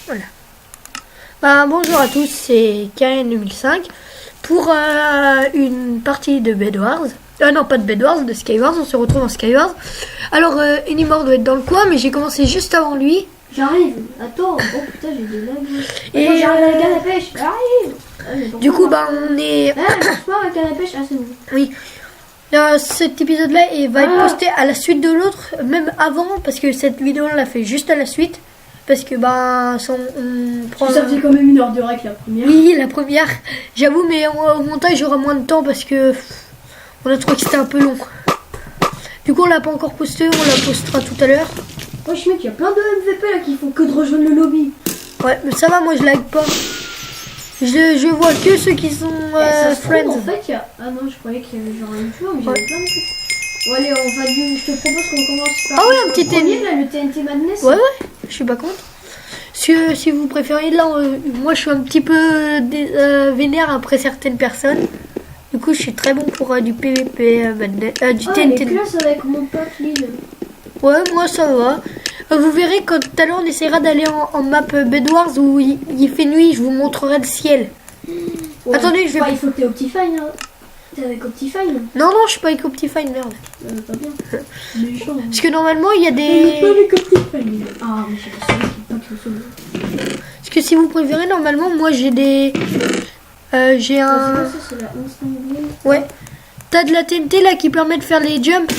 Voilà. Bah, bonjour à tous, c'est Karen2005 pour une partie de Bed Wars. Non, pas de Bed Wars, de Skywars. On se retrouve en Skywars. Alors, Enimor doit être dans le coin, mais j'ai commencé juste avant lui. J'arrive, attends, oh putain, j'ai des lags. Et Attends, j'arrive à la canne à pêche, j'arrive. Du coup, bah, on est. Marche pas à la canne à pêche, ah c'est bon. Oui. Cet épisode-là va être posté à la suite de l'autre, même avant, parce que cette vidéo on l'a fait juste à la suite. Parce que bah, on prend. Ça faisait quand même 1 heure de rec la première. Oui, la première. J'avoue, mais au montage, j'aurai moins de temps parce que on a trouvé que c'était un peu long. Du coup, on l'a pas encore posté, on la postera tout à l'heure. Wesh mec, il y a plein de MVP là qui font que de rejoindre le lobby. Ouais, mais ça va, moi je lag pas. Je vois que ceux qui sont Ça se friends. trouve, en fait, il y a. Ah non, je croyais qu'il y avait genre un joueur, mais il y avait plein de trucs. Bon, allez, je te propose qu'on commence par. Ah ouais, un petit premier, là, le TNT Madness. Ouais, je suis pas contre. Si vous préférez, là, moi je suis un petit peu vénère après certaines personnes. Du coup, je suis très bon pour du PVP, du TNT. Mais classe avec mon pote Lille. Ouais, moi ça va. Vous verrez quand tout à l'heure on essaiera d'aller en map Bed Wars où il fait nuit, je vous montrerai le ciel. Ouais, Attendez, je vais. Il faut que t'aies Optifine. Hein. T'es avec Optifine? Non, je suis pas avec Optifine, merde. Pas bien. Méchant. Parce que normalement il y a Il des. est pas avec Optifine. Ah, mais c'est pas ça. Parce que si vous préférez, normalement moi j'ai des. J'ai un. Ça, c'est la instant game. Ouais. T'as de la TNT là qui permet de faire les jumps.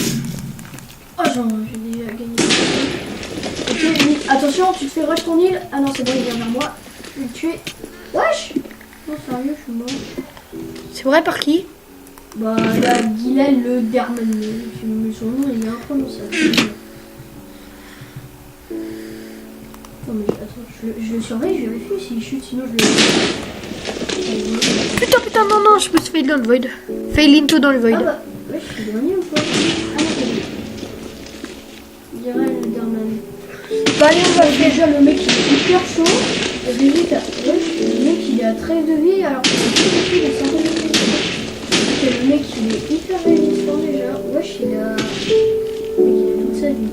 Oh, j'ai déjà gagné. Ok, attention, tu te fais rush ton île. Ah non, c'est bon, il vient vers moi. Je vais le tuer. Wesh! Non, sérieux, je suis mort. C'est vrai, par qui? Bah, il y a Gilel le Derman. Son nom, il est imprononçable. Non, mais attends, je le surveille, je vérifie s'il chute, sinon je le. Putain, non, je me suis fait dans le void. Fail into dans le void. Ah bah, ouais, je suis dernier ou quoi? Ah non, c'est bon. Gilel le Derman. Bah, allez, on va faire. Déjà, le mec il est hyper chaud. Le mec il est à 13 de vie alors que il est sans de vie. Le mec il est hyper résistant déjà. Wesh, il a toute sa vie.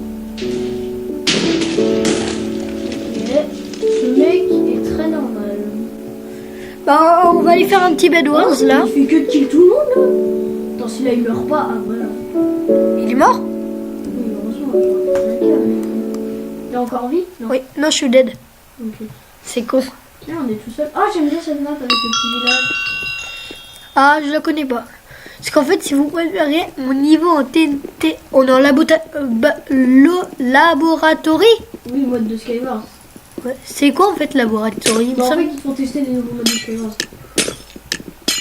Et ce mec est très normal. Bah, on va aller faire un petit Bed Wars là. Il fait que de kill tout le monde là. Attends, si là il meurt pas, ah voilà. Il est mort? Oui, heureusement, il est encore en vie? Non. Oui, non, je suis dead. Ok. C'est con. Là on est tout seul. Ah, j'aime bien cette map avec le petit village. Ah, je la connais pas. Parce qu'en fait, si vous préférez, mon niveau en TNT, on est en laboratory. Oui, mode de Skywars. Ouais. C'est quoi en fait laboratory? Bah, en fait, ils font tester des nouveaux modes de Skywars.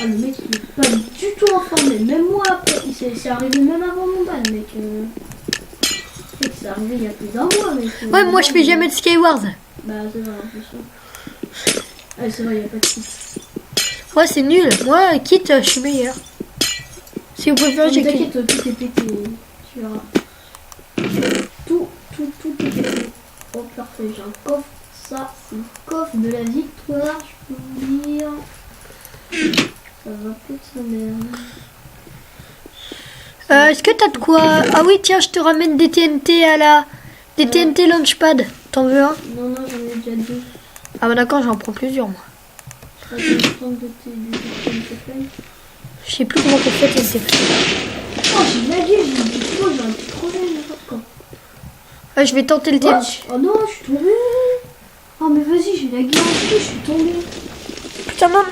Ah, le mec, il est pas du tout informé. Même moi, après, c'est arrivé même avant mon ban, mec. C'est arrivé il y a plus d'un mois, mec. Ouais, moi je fais jamais de Skywars. Bah, c'est vrai, en plus. Ah, c'est vrai, il n'y a pas de kit. Ouais, c'est nul. Moi, quitte, je suis meilleur. Si vous préférez, j'ai t'inquiète, tout est pété. Tu verras. Tout est pété. Oh, parfait, j'ai un coffre. Ça, c'est le coffre de la victoire, je peux vous dire. Ça va foutre sa merde. Est-ce que t'as de quoi? Ah oui, tiens, je te ramène des TNT des TNT Launchpad. T'en veux un? Non, j'en ai déjà 2. Ah bah d'accord, j'en prends plusieurs, moi. Je sais plus comment on fait TNT. Oh, j'ai lagué, j'ai dit trop, j'ai un petit problème, n'importe quoi. Ah, je vais tenter le TNT. Oh non, je suis tombée. Oh, mais vas-y, j'ai lagué en plus, je suis tombée. Putain, non.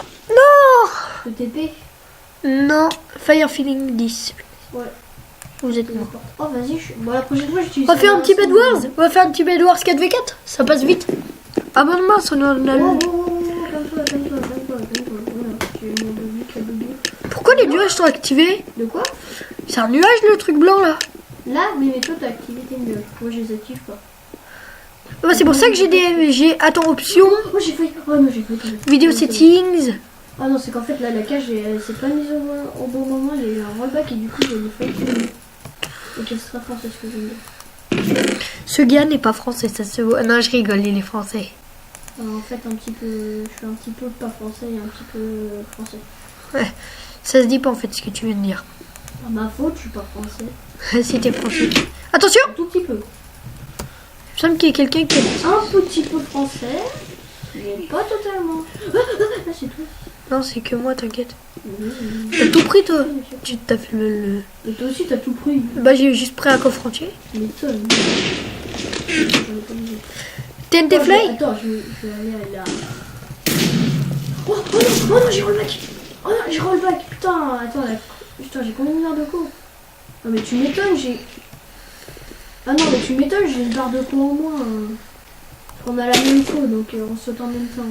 Le TP? Non, Fire Feeling 10. Ouais. Vous êtes mort. Oh, vas-y, bon, la prochaine fois, j'utilise. On va faire un petit Bed Wars. On va faire un petit Bed Wars 4v4. Ça passe vite. Ah bah mince, on en a. Pourquoi les nuages sont activés? De quoi? C'est un nuage le truc blanc là. Là, mais toi t'as activé tes nuages. Moi je les active pas. Bah, c'est pour ça que Attends, options. Oh, j'ai failli. Oh non, j'ai failli. Vidéo settings. Ah non, c'est qu'en fait là, la cage c'est pas mise au bon moment. Il y a eu un rollback et du coup, j'ai failli. Ok, c'est très français ce que je veux dire. Ce gars n'est pas français, ça se voit. Non, je rigole, il est français. En fait, un petit peu. Je suis un petit peu pas français et un petit peu français. Ouais, ça se dit pas en fait ce que tu viens de dire. Pas ma faute, je suis pas français. Si t'es français. Attention! Un tout petit peu. Il me semble qu'il y a quelqu'un qui est... Un petit peu français. Mais pas totalement. Ah, c'est tout. Non, c'est que moi, t'inquiète. T'as tout pris, toi? Tu t'as fait le... Et toi aussi, t'as tout pris. Bah, j'ai juste pris un coffre entier. Tu m'étonnes. TNT Fly? Attends, je vais aller là. Oh non, j'ai rollback. Oh non, j'ai rollback. Putain, attends, putain, j'ai combien de barres de co? Non, mais tu m'étonnes, j'ai... Ah non, mais tu m'étonnes, j'ai une barre de co au moins. On a la même co, donc on saute en même temps,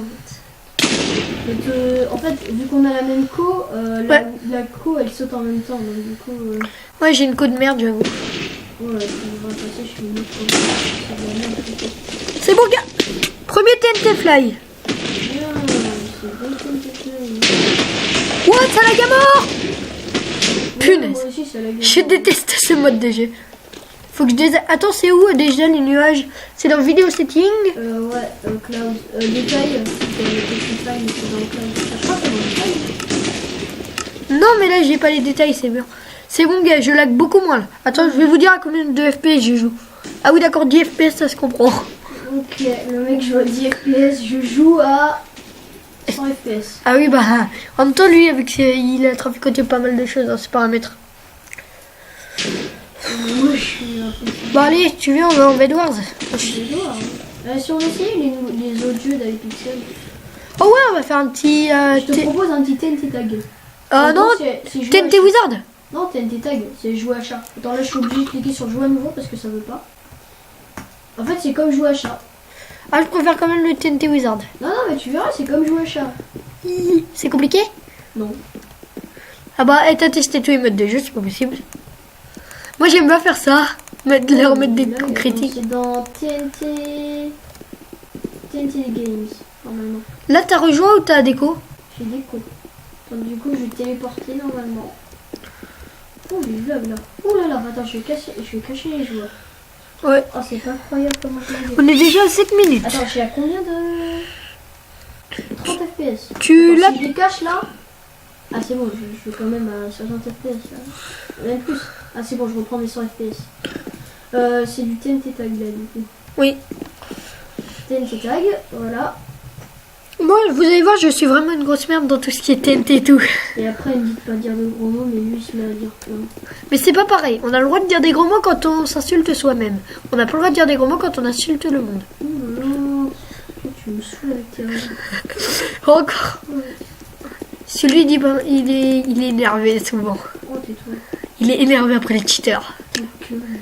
en fait, vu qu'on a la même co, la co, elle saute en même temps, donc du coup... Ouais, j'ai une co de merde, j'avoue. Ouais, on va passer, je suis une autre. C'est bon, gars. Premier TNT Fly. What, ça lag à mort. Punaise. Je déteste ce mode de jeu. Faut que je Attends, c'est où déjà les nuages? C'est dans vidéo setting? Ouais, cloud. Détail. C'est dans le cloud. Je crois que c'est dans le détail. Non, mais là, j'ai pas les détails, c'est bien. C'est bon, gars, je lag beaucoup moins là. Attends, je vais vous dire à combien de FPS je joue. Ah oui, d'accord, 10 FPS, ça se comprend. Ok, le mec joue à 10 FPS, je joue à 100 FPS. Ah oui, bah, en même temps, lui, il a traficoté pas mal de choses dans ses paramètres. Moi, je suis Bon, allez, tu viens, on va en Bedwars. Si on essaye les autres jeux d'Hypixel. Oh ouais, on va faire un petit... je te propose un petit TNT Tag. Non, TNT Wizard. Non, TNT Tag, c'est jouer à chat. Attends, là, je suis obligé de cliquer sur jouer à nouveau parce que ça veut pas. En fait, c'est comme jouer à chat. Ah, je préfère quand même le TNT Wizard. Non, mais tu verras, c'est comme jouer à chat. C'est compliqué? Non. Ah bah, t'as testé tous les modes de jeu, c'est pas possible. Moi, j'aime bien faire ça. Leur mettre des coups critiques. C'est dans TNT Games, normalement. Là, t'as rejoint ou t'as déco? J'ai déco. Donc, du coup, je vais téléporter normalement. Oh, les bugs là. Oh là là, attends, je vais cacher les joueurs. Ouais. Oh, c'est pas incroyable comment je l'ai. On est déjà à 7 minutes. Attends, je suis à combien de... 30 FPS. Tu l'as... Si je les cache là... Ah, c'est bon, je suis quand même à 60 FPS là. Même plus. Ah, c'est bon, je reprends mes 100 FPS. C'est du TNT Tag là, du coup. Oui. TNT Tag, voilà. Moi, vous allez voir, je suis vraiment une grosse merde dans tout ce qui est TNT et tout. Et après, il me dit de pas dire de gros mots, mais lui, il se met à dire plein. Mais c'est pas pareil. On a le droit de dire des gros mots quand on s'insulte soi-même. On n'a pas le droit de dire des gros mots quand on insulte le monde. Oh là là. Tu me saoules avec tes rêves. Encore. Ouais. Celui dit ben, il est énervé souvent. Oh, tais-toi. Il est énervé après les cheaters.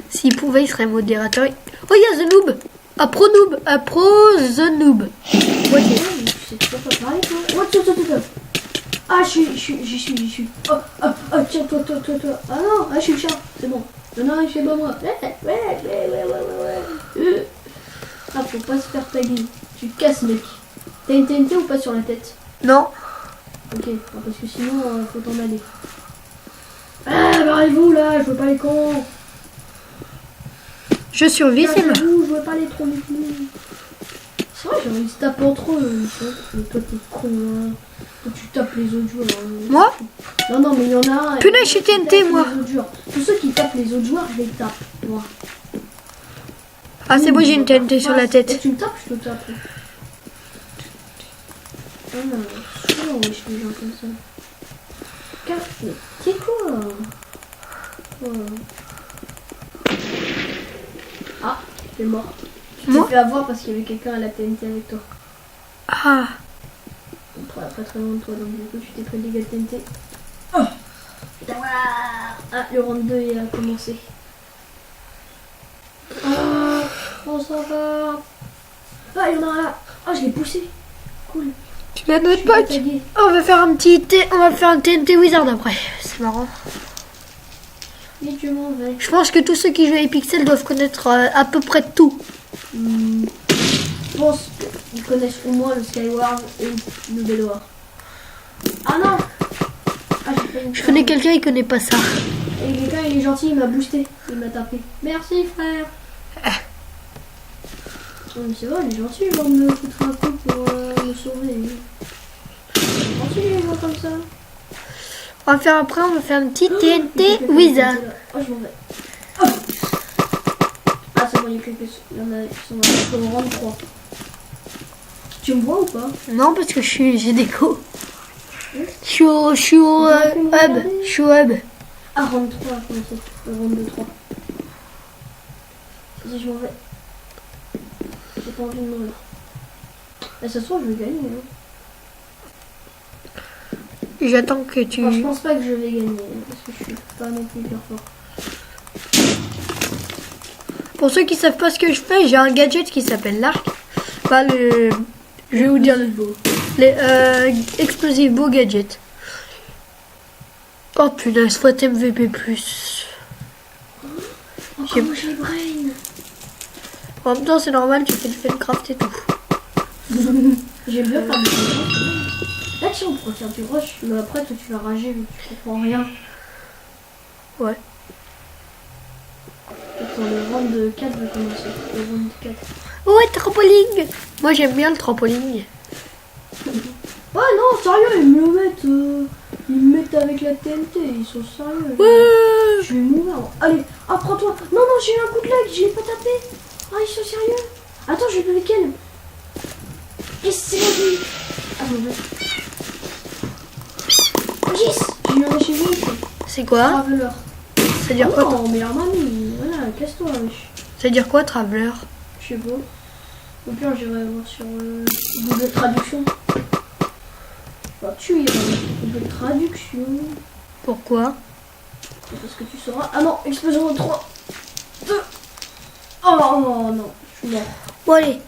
S'il pouvait, il serait modérateur. Oh, il y a The Noob. Un pro noob. Un pro The Noob. Ouais, tu sais pas parler, toi. Oh, toi. Ah, j'y suis. Oh, tiens, toi. Ah non, je suis le chat. C'est bon. Non, c'est pas moi. Ouais. Ah, faut pas se faire taguer. Tu te casses, mec. T'as une TNT ou pas sur la tête? Non. Ok, parce que sinon, faut t'en aller. Ah, barrez-vous là, je veux pas les cons. Je survis, c'est moi. Je veux pas les trop vite. C'est vrai, ils se tapent entre eux. Mais toi, t'es con là. Toi, tu tapes les autres joueurs. Moi? Non, mais il y en a un. Punaise, je suis TNT, moi. Tous ceux qui tapent les autres joueurs, je les tape. Moi. Ah, c'est bon, j'ai une TNT sur la tête. Et tu me tapes, je te tape. Ah non, je fais des gens comme ça. Mais t'es quoi? Ah, t'es mort. Tu t'es fait avoir parce qu'il y avait quelqu'un à la TNT avec toi. Ah. Pas très loin de toi, donc du coup tu t'es pris des dégâts de TNT. Ah, le round 2 il a commencé. Ah, on s'en va. Ah, il y en a un là. Ah, je l'ai poussé. Cool. Tu l'as notre pote. On va faire un TNT Wizard après. C'est marrant. Et je m'en vais. Je pense que tous ceux qui jouent à Hypixel doivent connaître à peu près tout. Je pense qu'ils connaissent au moins le Skyward et le Bedwars. Ah non. Ah, je connais quelqu'un, il connaît pas ça. Et quelqu'un, il est gentil, il m'a boosté. Il m'a tapé. Merci frère. C'est vrai, il est gentil, il va me foutre un coup pour me sauver. Gentil les gens comme ça. On va faire après, on va faire un petit TNT Wizard. Oh, je m'en vais. Oh. Ah, c'est bon, il y en a qui sont au round 3. Tu me vois ou pas? Non, parce que j'ai des co. Oui. Je suis au Tu peux me hub. regarder Je suis au hub. Ah, round 3, je pensais. Round 2, 3. Si je m'en vais. J'ai pas envie de mourir. Et ce soir, je vais gagner. Hein. J'attends que tu... Enfin, je pense pas que je vais gagner. Parce que je suis pas non plus hyper fort. Pour ceux qui savent pas ce que je fais, j'ai un gadget qui s'appelle l'arc. Bah, je vais vous dire les explosive beau gadget. Oh punaise, faut MVP+. Comment j'ai brain. En même temps, c'est normal, tu fais le Fencraft et tout. J'aime bien faire du rush. Là, si on pourrait faire du rush, mais après, toi, tu vas rager, mais tu comprends rien. Ouais. Attends, le round 4 va commencer. Le round 4. Ouais, trampoline. Moi, j'aime bien le trampoline. Ouais, non, sérieux, ils me mettent avec la TNT, ils sont sérieux. Ouais. Je vais mourir. Allez, apprends-toi. Non, non, j'ai eu un coup de lag, je l'ai pas tapé. Ah, ils sont sérieux. Attends, je vais plus lequel. Yes, c'est bon, j'ai eu. Ah, bon, ouais. Yes, j'ai eu un achievement. C'est quoi? Traveler. Ça veut dire quoi? Non, mais mamie, voilà, casse-toi, wesh. Ça veut dire quoi, Traveler? Je sais pas. Au pire, j'irai voir sur Google Traduction. Enfin, tu iras Google Traduction. Pourquoi? Parce que tu sauras. Ah non, explosion de 3, 2. Oh non, non, je suis mort. Bon, allez.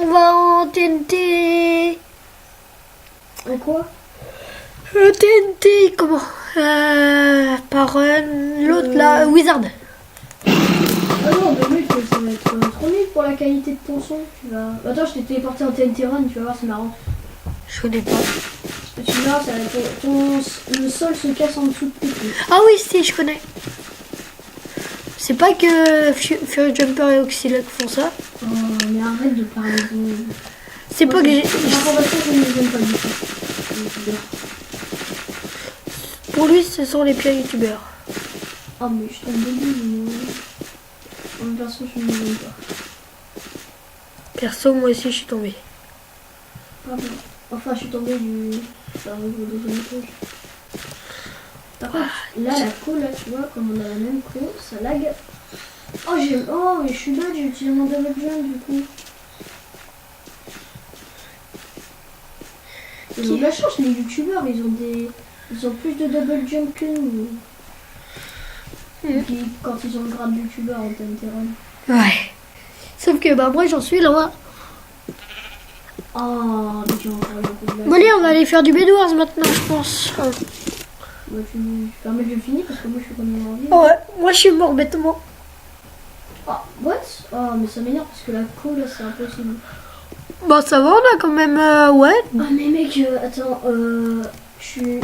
On va en TNT. Et quoi? TNT, comment? Par l'autre là, Wizard. Ah non, 2 minutes, ça va être trop nul pour la qualité de ton son. Tu vas... Attends, je t'ai téléporté en TNT Run, tu vas voir, c'est marrant. Je connais pas. Tu verras, ça va être... le sol se casse en dessous de tes pieds. Ah oui, si, je connais. C'est pas que Fury Jumper et Oxylock font ça. Oh, mais arrête de parler de... C'est pas que j'ai... L'information, je ne les aime pas du tout. Pour lui, ce sont les pires youtubeurs. Ah, mais je tombe débile, en perso, je ne les aime pas. Perso, moi aussi, je suis tombée. Pardon. Enfin, je suis tombée du... Ça arrive au deuxième étage. Par contre, là, la co, là, tu vois, comme on a la même co, ça lag. Oh, mais je suis bête, j'ai utilisé mon double jump, du coup. Ils ont de la chance, les youtubeurs, ils ont plus de double jump que nous. Et puis, quand ils ont le grade youtubeur en TNT Run. Ouais. Sauf que, bah, moi, j'en suis là. Oh, mais j'ai encore beaucoup de lag. Bon, allez, on va aller faire du Bedwars maintenant, je pense. Bah, tu permets que je finisse parce que moi, je suis comme une envie. Ouais, moi, je suis mort bêtement. Ah, what? Oh, mais ça m'énerve parce que la co, là, c'est impossible. Bah, ça va, on a quand même, ouais. Ah, mais mec, attends, je suis...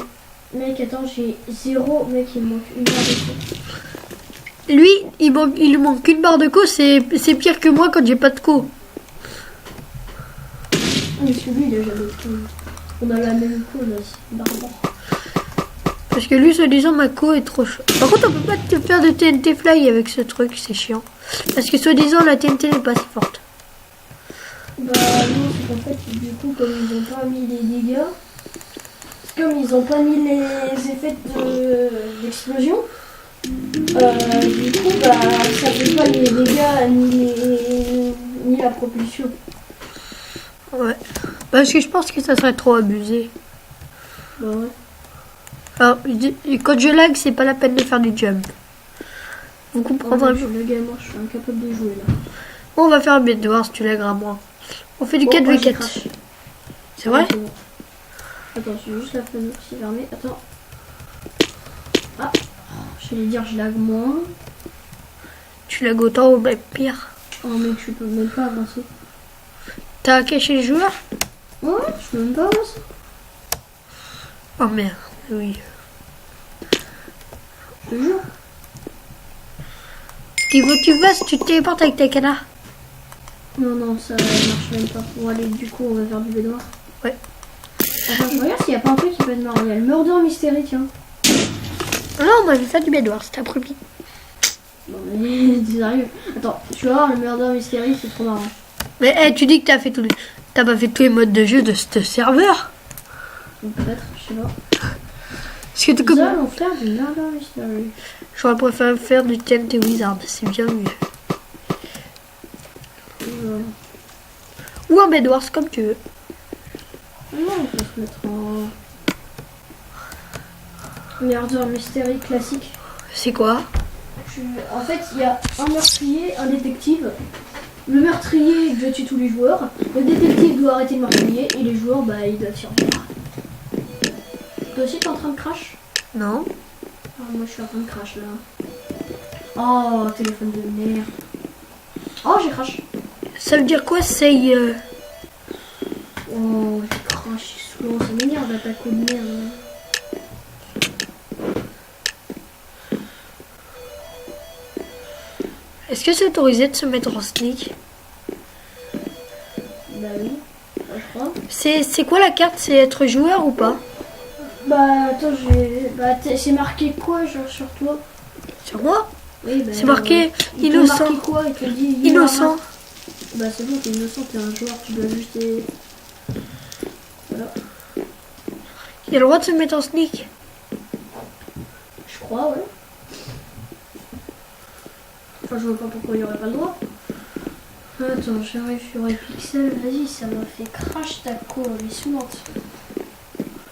Mec, attends, j'ai 0. Mec, il me manque une barre de co. Lui, il lui manque qu'une barre de co, c'est pire que moi quand j'ai pas de co. Ah, mais parce que lui, il a jamais de co. On a la même co, là, c'est barbare. Parce que lui, soi-disant, ma co est trop chaude. Par contre, on peut pas te faire de TNT Fly avec ce truc, c'est chiant. Parce que soi-disant, la TNT n'est pas si forte. Bah non, c'est qu'en fait, du coup, comme ils ont pas mis les dégâts, comme ils ont pas mis les effets d'explosion, du coup, bah ça fait pas les dégâts ni la propulsion. Ouais. Parce que je pense que ça serait trop abusé. Bah ouais. Alors, quand je lag, c'est pas la peine de faire du jump. Vous comprendrez. Je suis le gamer, je suis incapable de jouer là. On va faire un Bedwars, tu lagras moins. On fait du 4v4. C'est vrai? Bon. Attends, j'ai juste la fenêtre qui est fermée. Attends. Ah, j'allais dire je lag moins. Tu lags autant ou même pire. Oh mec, je peux même pas avancer. T'as caché le joueur? Ouais, je peux même pas avancer. Oh merde, oui. Je te jure. Ce qu'il faut que tu fasses, tu te téléportes avec ta canard. Non, non, ça marche même pas. Bon, allez, du coup, on va faire du baignoire. Ouais. Attends, je regarde s'il n'y a pas un truc qui peut être marrant. Il y a le Murder Mystery, tiens. Non, moi je vais faire du Bedwars, c'est après-midi. Non, mais t'es sérieux. Attends, tu vas voir, le Murder Mystery, c'est trop marrant. Mais tu dis que t'as fait tout. T'as pas fait tous les modes de jeu de ce serveur? Peut-être, je sais pas. Parce que tout Nous comme... allons faire du Murder Mystery. J'aurais préféré faire du TNT Wizard, c'est bien mieux. Ou un Bed Wars, comme tu veux. Non, on peut se mettre en... Murder Mystery classique. C'est quoi? En fait, il y a un meurtrier, un détective. Le meurtrier doit tuer tous les joueurs. Le détective doit arrêter le meurtrier. Et les joueurs, bah, ils doivent survivre. Toi aussi, t'es en train de crash? Non. Ah, moi, je suis en train de crash, là. Oh, téléphone de merde. Oh, j'ai crash. Ça veut dire quoi, c'est... Oh, j'ai crash, c'est saoulant. Ça m'énerve d'attaquer de merde. Est-ce que c'est autorisé de se mettre en sneak? Bah oui, bah, je crois. C'est quoi la carte? C'est être joueur ou pas? Bah attends, c'est marqué quoi genre sur toi? Sur moi? Oui, bah, C'est marqué il te innocent. marqué quoi? Il te dit Innocent. Bah c'est bon, t'es innocent, t'es un joueur, tu dois juste... Voilà, Il a le droit de se mettre en sneak. je crois, ouais. Enfin, je vois pas pourquoi il y aurait pas le droit. Attends, j'arrive sur Epixel, vas-y, ça m'a fait crash ta co, elle est saoulante.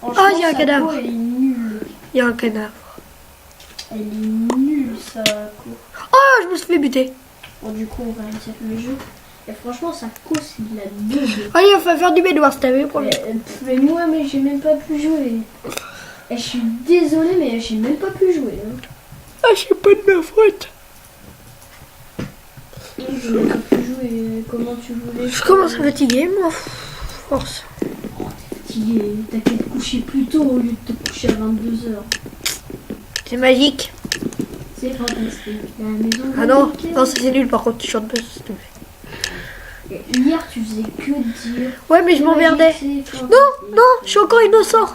Ah, il y a un sa cadavre. co, elle est nulle. Il y a un canard. Elle est nulle, sa co. Oh, je me suis fait buter. Bon, du coup, on va réussir le jeu. Et franchement, sa co, c'est de la gueule. Allez, on va faire du Bed Wars, t'as vu pour le... Mais moi, mais j'ai même pas pu jouer. Et je suis désolée, mais j'ai même pas pu jouer. Hein. Ah, c'est pas de ma faute. Je n'ai pas pu jouer. Comment tu voulais? Je commence à fatiguer, moi. Force. Oh, t'es fatigué. T'as qu'à te coucher plus tôt au lieu de te coucher à 22h. C'est magique. C'est fantastique. La maison Ah non, magique. non, ça c'est nul par contre, tu chantes pas, s'il te plaît. Et hier, tu faisais que dire. Ouais, mais je m'emmerdais. Non, non, je suis encore innocent.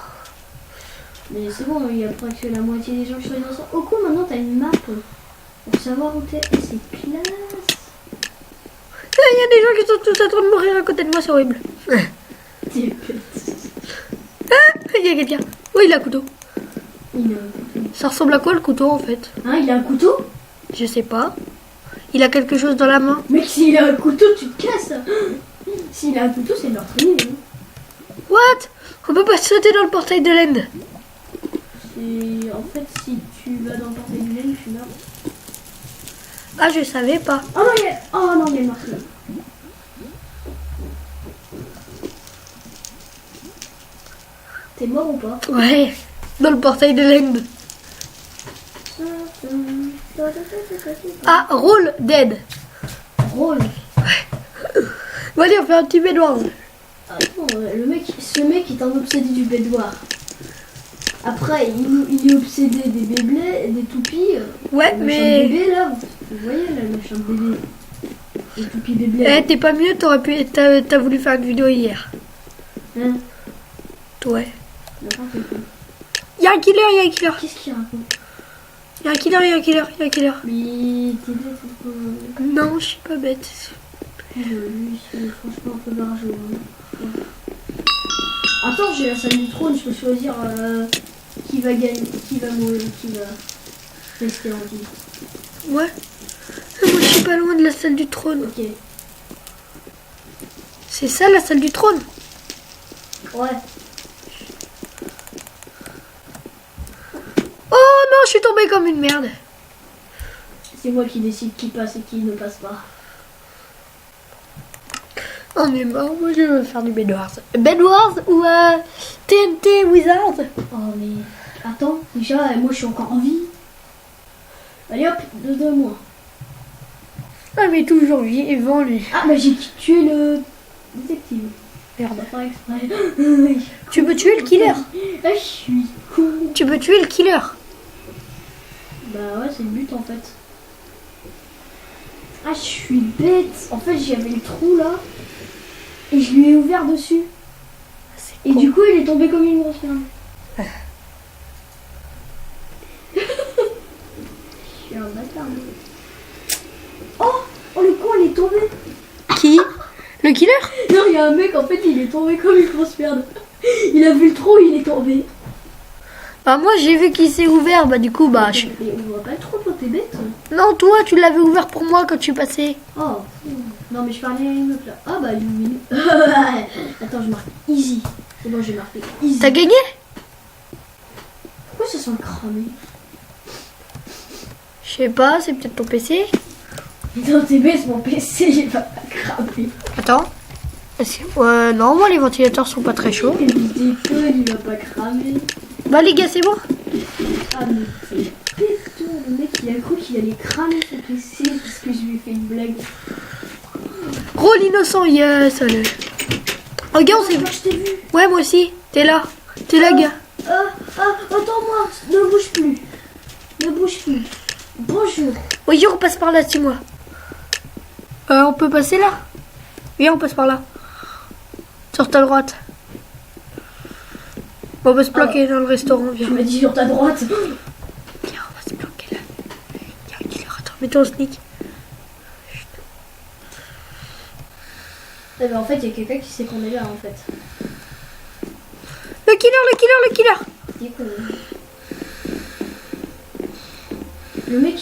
Mais c'est bon, il y a presque la moitié des gens qui sont innocents. Au coup, maintenant, t'as une map pour savoir où t'es. Et c'est classe. Il y a des gens qui sont tous en train de mourir à côté de moi, c'est horrible. T'es bête. Il y a quelqu'un. Oui, il a un couteau. Il a un couteau. Ça ressemble à quoi le couteau en fait? Hein, il a un couteau? Je sais pas. Il a quelque chose dans la main. Mec, s'il a un couteau, tu te casses. S'il a un couteau, c'est meurtrier. Hein. What? On peut pas sauter dans le portail de l'End. En fait, si tu vas dans le portail du laine, tu meurs. Ah, je savais pas. Oh non, il y a le marteau. T'es mort ou pas? Ouais, dans le portail de l'End. Ah, roll dead. Rôle. Bon, allez, on fait un petit Bed Wars. Attends, ce mec est un obsédé du bédouard. Après, il est obsédé des bébés, des toupies. Ouais, Le mais... méchant bébé là, vous voyez là, le méchant bébé. Les toupies bébés. Eh, t'es pas mieux, t'as voulu faire une vidéo hier. Hein? Ouais. N'importe quoi. Y'a un killer, y'a un killer. Qu'est-ce qu'il raconte? Y'a un killer, y'a un killer, y'a un killer. Mais t'es bête ou quoi? Non, je suis pas bête. Lui, c'est franchement un peu barjot. Hein. Ouais. Attends, j'ai la salle du trône, je peux choisir qui va gagner, qui va mourir, qui va rester en vie. Ouais. Moi, je suis pas loin de la salle du trône. Ok. C'est ça, la salle du trône? Ouais. Oh non, je suis tombée comme une merde. C'est moi qui décide qui passe et qui ne passe pas. On est mort, moi je veux faire du Bed Wars. Bed Wars ou TNT Wizard? Oh mais... Attends, déjà, moi je suis encore en vie. Allez hop, de moi. Ah mais toujours vivant lui. Ah bah j'ai tué le détective. Merde. Pas exprès. Tu peux tuer le killer. Ah je suis con. Tu peux tuer le killer. Bah ouais, c'est le but en fait. Ah je suis bête. En fait j'avais le trou là. Et je lui ai ouvert dessus. Et du coup il est tombé comme une grosse merde. Je suis un bâtard. Oh, le con il est tombé. Qui? Le killer? Non, il y a un mec, en fait, il est tombé comme une grosse merde. Il a vu le trou, il est tombé. Bah moi j'ai vu qu'il s'est ouvert, bah du coup bah... Mais on voit pas le trou, toi, t'es bête. Non, toi tu l'avais ouvert pour moi quand tu passais. Oh, non, mais je parlais à une autre là. Ah, bah, une... Attends, je marque easy. C'est bon, j'ai marqué easy. T'as gagné? Pourquoi ça sent cramé? Je sais pas, c'est peut-être ton PC. Non, t'es bête, mon PC, il va pas cramer. Attends. Non, moi les ventilateurs sont pas très chauds. Il déconne, il va pas cramer. Bah les gars, c'est bon. Ah, mais c'est péteux, le mec, il a cru qu'il allait cramer son PC parce que je lui ai fait une blague. Gros l'innocent, yes, allez. Regarde, Oh, je t'ai vu. Ouais, moi aussi. T'es là. T'es là, gars. Attends-moi, ne bouge plus. Ne bouge plus. Bonjour. Oui, on passe par là, suis-moi. On peut passer là? Viens, on passe par là. Sur ta droite. Bon, on va se planquer dans le restaurant, viens. Tu m'as dit sur ta droite. Viens, on va se planquer là. Il y a un killer, attends, mets-toi au sneak. Eh ben, en fait, il y a quelqu'un qui sait qu'on est là, en fait. Le killer. Déconne. Le mec,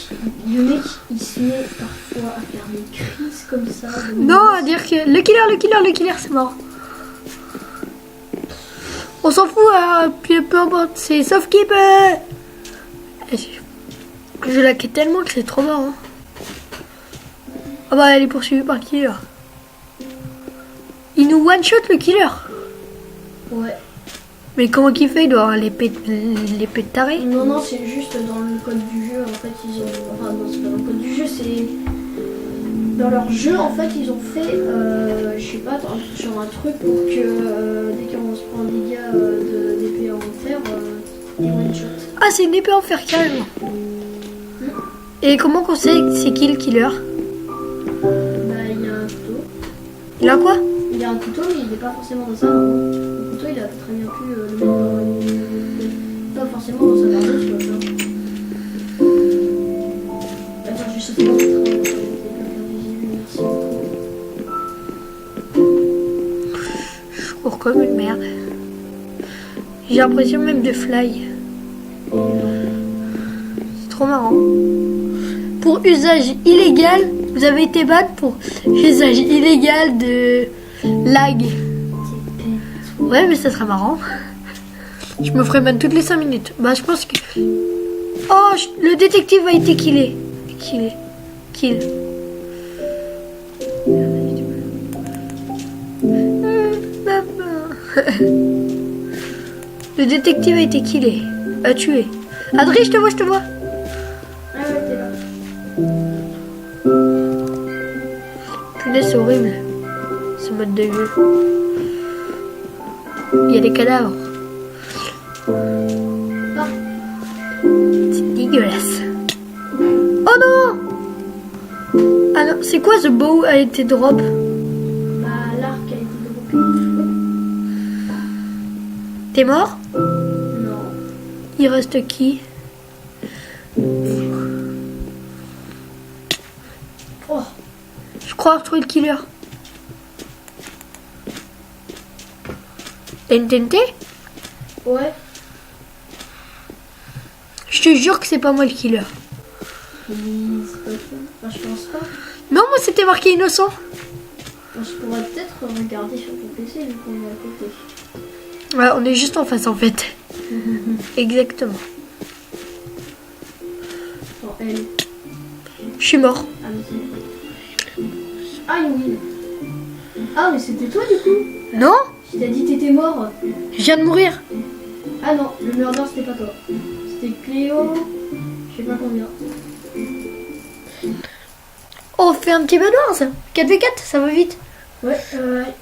il se met parfois à faire des crises comme ça. Non, à dire que le killer, c'est mort. On s'en fout, puis peu importe, c'est sauf qui peut. Je la quitte tellement que c'est trop marrant. Ah bah elle est poursuivie par le killer. Il nous one shot le killer. Ouais. Mais comment qu'il fait? Il doit avoir l'épée de taré. Non, c'est juste dans le code du jeu, en fait, ils ont... Enfin, non, c'est pas dans le code du jeu, c'est... Dans leur jeu, en fait, ils ont fait, je sais pas, genre un truc pour que dès qu'on se prend des dégâts d'épée en fer, ils one shot. Ah, c'est une épée en fer carrément. Et comment qu'on sait que c'est qui le killer? Bah, il y a un couteau. Il a quoi? Il y a un couteau, mais il n'est pas forcément dans sa main. Le couteau, il a très bien pu le mettre dans... Pas forcément dans sa barbe, tu vois ça. Attends, je vais sauter dans le train. Merci beaucoup. Je cours comme une merde. J'ai l'impression même de fly. C'est trop marrant. Pour usage illégal, vous avez été ban pour usage illégal de lag. Ouais, mais ça serait marrant. Je me ferais ban toutes les 5 minutes. Bah, je pense que... Oh, le détective a été killé. Kill. Le détective a été killé. A tué. Adrien, je te vois. Ah ouais, t'es là. Punaise, c'est horrible. Ce mode de jeu. Il y a des cadavres. Ah. C'est dégueulasse. Oh non! Ah non, c'est quoi The Bow a été drop? Bah, l'arc a été droppé. T'es mort? Non. Il reste qui? Oh. Je crois avoir trouvé le killer. T'as une TNT? Ouais. Je te jure que c'est pas moi le killer. Mais c'est pas fou. Enfin, je pense pas. Non, moi c'était marqué innocent. Enfin, je pourrais peut-être regarder sur ton PC vu qu'on est à côté. Ouais, on est juste en face en fait. Exactement. Oh, elle. Je suis mort. Ah, mais c'est... Ah, oui. Ah, mais c'était toi du coup. Non? Je t'ai dit t'étais mort. Je viens de mourir. Ah non, le murder c'était pas toi. C'était Cléo. Je sais pas combien. On fait un petit Bedwars. 4v4, ça va vite. Ouais,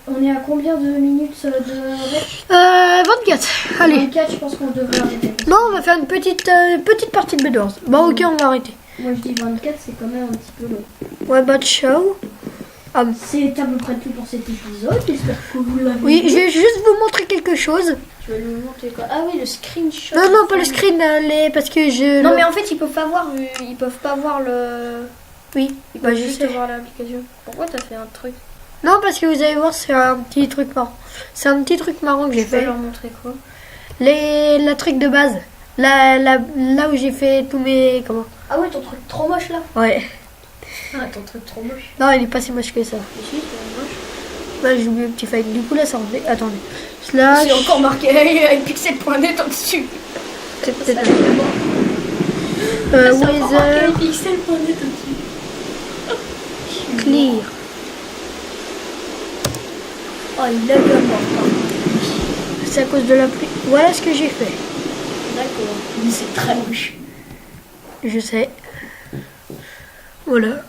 on est à combien de minutes de rep 24. Allez. 24, je pense qu'on devrait arrêter. Non, on va faire une petite partie de Bedwars. Bon, ok, on va arrêter. Moi je dis 24, c'est quand même un petit peu long. Ouais, bah, ciao. Ah, C'est à peu près tout pour cet épisode. J'espère que vous l'avez oui, vu. je vais juste vous montrer quelque chose. Tu vas nous montrer quoi? Ah oui, le screenshot. Non, pas le screen, parce que je... Non, mais en fait, ils peuvent pas voir le... Oui, Ils bah, peuvent je juste sais. voir l'application. Pourquoi t'as fait un truc? Non, parce que vous allez voir, c'est un petit truc marrant. C'est un petit truc marrant que j'ai Tu vas fait. leur montrer quoi? La truc de base. Là où j'ai fait tous mes... Comment? Ah ouais, ton truc trop moche là. Ouais. Ah, ton truc trop moche. Non, il est pas si moche que ça. Mais si, c'est moche. Là, j'ai oublié le petit fake. Du coup, là, ça en fait... Attendez. Slash... C'est encore marqué avec pixel.net en dessus. C'est peut-être... C'est encore marqué Weather pixel.net au-dessus. clear. Oh, il a bien mort. C'est à cause de la pluie. Voilà ce que j'ai fait. D'accord. Mais c'est très moche. Je sais. Voilà.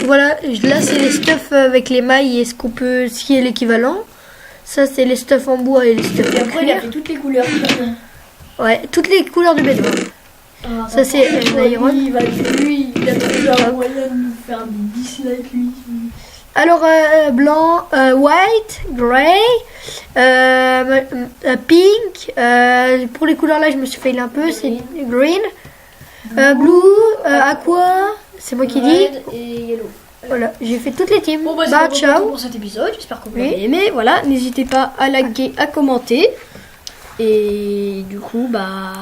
Voilà, là c'est les stuffs avec les mailles et ce qui est l'équivalent. Ça c'est les stuffs en bois et les stuffs Et en après, il a cuir. fait toutes les couleurs. Ouais, toutes les couleurs de bédouin. Ah, Ça, c'est Iron. lui, il a trouvé un moyen de nous faire des dislikes, lui. Alors blanc, white, grey, pink. Pour les couleurs là je me suis failli un peu. C'est green, blue, aqua. C'est moi qui dis. Red et yellow. Voilà, j'ai fait toutes les teams. Bon, bah, c'est Bah tout ciao. pour cet épisode. J'espère que vous Oui. l'avez aimé. Voilà, n'hésitez pas à liker, à commenter. Et du coup, bah.